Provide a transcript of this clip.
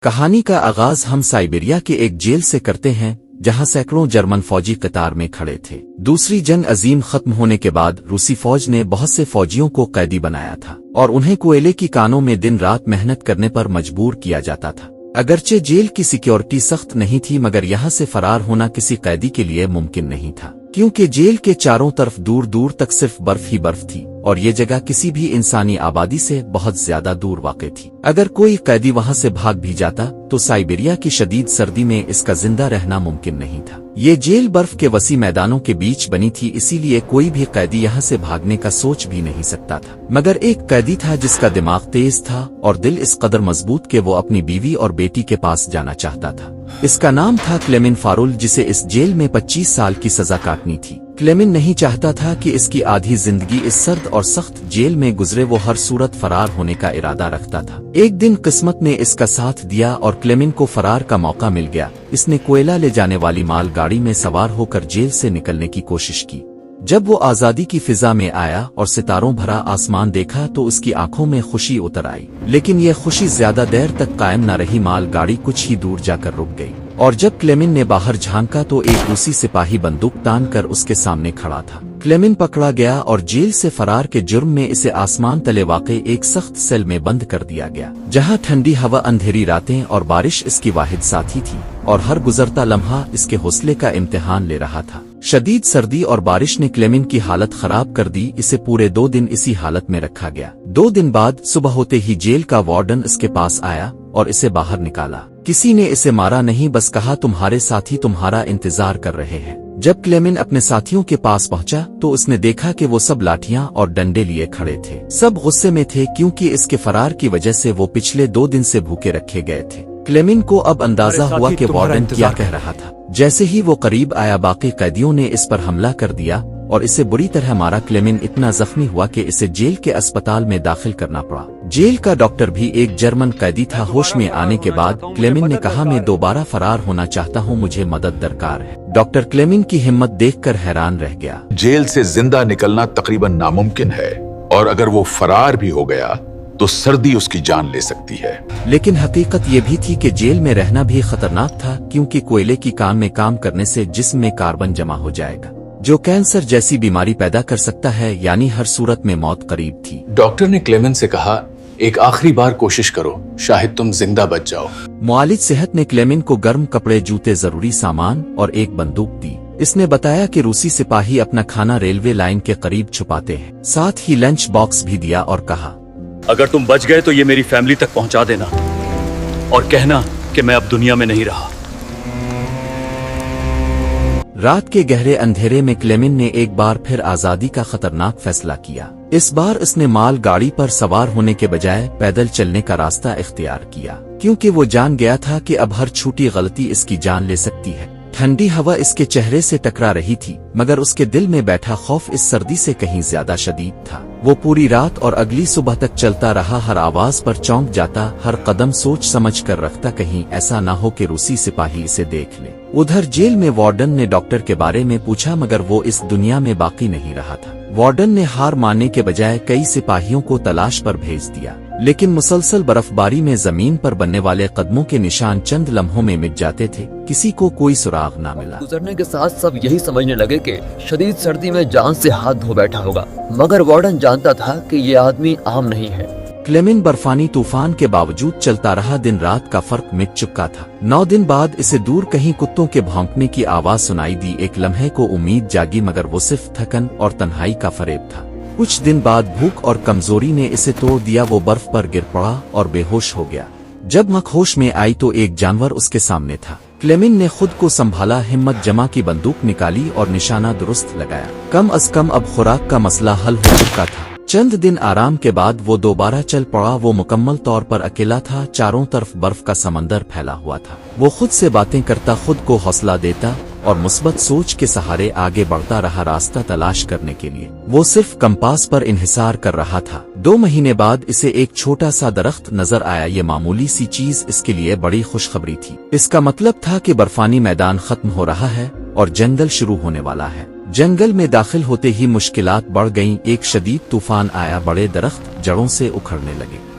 کہانی کا آغاز ہم سائبیریا کے ایک جیل سے کرتے ہیں جہاں سینکڑوں جرمن فوجی قطار میں کھڑے تھے۔ دوسری جنگ عظیم ختم ہونے کے بعد روسی فوج نے بہت سے فوجیوں کو قیدی بنایا تھا اور انہیں کوئلے کی کانوں میں دن رات محنت کرنے پر مجبور کیا جاتا تھا۔ اگرچہ جیل کی سیکیورٹی سخت نہیں تھی مگر یہاں سے فرار ہونا کسی قیدی کے لیے ممکن نہیں تھا، کیونکہ جیل کے چاروں طرف دور دور تک صرف برف ہی برف تھی اور یہ جگہ کسی بھی انسانی آبادی سے بہت زیادہ دور واقع تھی۔ اگر کوئی قیدی وہاں سے بھاگ بھی جاتا تو سائبیریا کی شدید سردی میں اس کا زندہ رہنا ممکن نہیں تھا۔ یہ جیل برف کے وسیع میدانوں کے بیچ بنی تھی، اسی لیے کوئی بھی قیدی یہاں سے بھاگنے کا سوچ بھی نہیں سکتا تھا۔ مگر ایک قیدی تھا جس کا دماغ تیز تھا اور دل اس قدر مضبوط کہ وہ اپنی بیوی اور بیٹی کے پاس جانا چاہتا تھا۔ اس کا نام تھا کلیمن فارول، جسے اس جیل میں 25 سال کی سزا کاٹنی تھی۔ کلیمن نہیں چاہتا تھا کہ اس کی آدھی زندگی اس سرد اور سخت جیل میں گزرے، وہ ہر صورت فرار ہونے کا ارادہ رکھتا تھا۔ ایک دن قسمت نے اس کا ساتھ دیا اور کلیمن کو فرار کا موقع مل گیا۔ اس نے کوئلہ لے جانے والی مال گاڑی میں سوار ہو کر جیل سے نکلنے کی کوشش کی۔ جب وہ آزادی کی فضا میں آیا اور ستاروں بھرا آسمان دیکھا تو اس کی آنکھوں میں خوشی اتر آئی، لیکن یہ خوشی زیادہ دیر تک قائم نہ رہی۔ مال گاڑی کچھ ہی دور جا کر رک گئی اور جب کلیمن نے باہر جھانکا تو ایک روسی سپاہی بندوق تان کر اس کے سامنے کھڑا تھا۔ کلیمن پکڑا گیا اور جیل سے فرار کے جرم میں اسے آسمان تلے واقع ایک سخت سیل میں بند کر دیا گیا، جہاں ٹھنڈی ہوا، اندھیری راتیں اور بارش اس کی واحد ساتھی تھی اور ہر گزرتا لمحہ اس کے حوصلے کا امتحان لے رہا تھا۔ شدید سردی اور بارش نے کلیمن کی حالت خراب کر دی، اسے پورے 2 دن اسی حالت میں رکھا گیا۔ 2 دن بعد صبح ہوتے ہی جیل کا وارڈن اس کے پاس آیا اور اسے باہر نکالا۔ کسی نے اسے مارا نہیں، بس کہا تمہارے ساتھی تمہارا انتظار کر رہے ہیں۔ جب کلیمن اپنے ساتھیوں کے پاس پہنچا تو اس نے دیکھا کہ وہ سب لاٹھیاں اور ڈنڈے لیے کھڑے تھے۔ سب غصے میں تھے کیونکہ اس کے فرار کی وجہ سے وہ پچھلے 2 دن سے بھوکے رکھے گئے تھے۔ کلیمن کو اب اندازہ ہوا کہ وارڈن کیا کہہ رہا تھا۔ جیسے ہی وہ قریب آیا باقی قیدیوں نے اس پر حملہ کر دیا اور اسے بری طرح مارا۔ کلیمن اتنا زخمی ہوا کہ اسے جیل کے اسپتال میں داخل کرنا پڑا۔ جیل کا ڈاکٹر بھی ایک جرمن قیدی تھا۔ ہوش میں آنے کے بعد کلیمن نے کہا میں دوبارہ فرار ہونا چاہتا ہوں، مجھے مدد درکار ہے۔ ڈاکٹر کلیمن کی ہمت دیکھ کر حیران رہ گیا۔ جیل سے زندہ نکلنا تقریباً ناممکن ہے اور اگر وہ فرار بھی ہو گیا تو سردی اس کی جان لے سکتی ہے۔ لیکن حقیقت یہ بھی تھی کہ جیل میں رہنا بھی خطرناک تھا، کیونکہ کوئلے کی کان میں کام کرنے سے جسم میں کاربن جمع ہو جائے گا جو کینسر جیسی بیماری پیدا کر سکتا ہے، یعنی ہر صورت میں موت قریب تھی۔ ڈاکٹر نے کلیمن سے کہا ایک آخری بار کوشش کرو، شاید تم زندہ بچ جاؤ۔ معالج صحت نے کلیمن کو گرم کپڑے، جوتے، ضروری سامان اور ایک بندوق دی۔ اس نے بتایا کہ روسی سپاہی اپنا کھانا ریلوے لائن کے قریب چھپاتے ہیں، ساتھ ہی لنچ باکس بھی دیا اور کہا اگر تم بچ گئے تو یہ میری فیملی تک پہنچا دینا اور کہنا کہ میں اب دنیا میں نہیں رہا۔ رات کے گہرے اندھیرے میں کلیمن نے ایک بار پھر آزادی کا خطرناک فیصلہ کیا۔ اس بار اس نے مال گاڑی پر سوار ہونے کے بجائے پیدل چلنے کا راستہ اختیار کیا، کیونکہ وہ جان گیا تھا کہ اب ہر چھوٹی غلطی اس کی جان لے سکتی ہے۔ ٹھنڈی ہوا اس کے چہرے سے ٹکرا رہی تھی مگر اس کے دل میں بیٹھا خوف اس سردی سے کہیں زیادہ شدید تھا۔ وہ پوری رات اور اگلی صبح تک چلتا رہا، ہر آواز پر چونک جاتا، ہر قدم سوچ سمجھ کر رکھتا، کہیں ایسا نہ ہو کہ روسی سپاہی اسے دیکھ لے۔ ادھر جیل میں وارڈن نے ڈاکٹر کے بارے میں پوچھا مگر وہ اس دنیا میں باقی نہیں رہا تھا۔ وارڈن نے ہار ماننے کے بجائے کئی سپاہیوں کو تلاش پر بھیج دیا، لیکن مسلسل برف باری میں زمین پر بننے والے قدموں کے نشان چند لمحوں میں مٹ جاتے تھے، کسی کو کوئی سراغ نہ ملا۔ گزرنے کے ساتھ سب یہی سمجھنے لگے کہ شدید سردی میں جان سے ہاتھ دھو بیٹھا ہوگا، مگر وارڈن جانتا تھا کہ یہ آدمی عام نہیں ہے۔ کلیمن برفانی طوفان کے باوجود چلتا رہا، دن رات کا فرق مٹ چکا تھا۔ 9 دن بعد اسے دور کہیں کتوں کے بھونکنے کی آواز سنائی دی۔ ایک لمحے کو امید جاگی مگر وہ صرف تھکن اور تنہائی کا فریب تھا۔ کچھ دن بعد بھوک اور کمزوری نے اسے توڑ دیا، وہ برف پر گر پڑا اور بے ہوش ہو گیا۔ جب ہوش میں آئی تو ایک جانور اس کے سامنے تھا۔ کلیمن نے خود کو سنبھالا، ہمت جمع کی، بندوق نکالی اور نشانہ درست لگایا۔ کم از کم اب خوراک کا مسئلہ حل ہو چکا تھا۔ چند دن آرام کے بعد وہ دوبارہ چل پڑا۔ وہ مکمل طور پر اکیلا تھا، چاروں طرف برف کا سمندر پھیلا ہوا تھا۔ وہ خود سے باتیں کرتا، خود کو حوصلہ دیتا اور مثبت سوچ کے سہارے آگے بڑھتا رہا راستہ تلاش کرنے کے لیے۔ وہ صرف کمپاس پر انحصار کر رہا تھا۔ 2 مہینے بعد اسے ایک چھوٹا سا درخت نظر آیا۔ یہ معمولی سی چیز اس کے لیے بڑی خوشخبری تھی۔ اس کا مطلب تھا کہ برفانی میدان ختم ہو رہا ہے اور جنگل شروع ہونے والا ہے۔ جنگل میں داخل ہوتے ہی مشکلات بڑھ گئیں۔ ایک شدید طوفان آیا، بڑے درخت جڑوں سے اکھڑنے لگے۔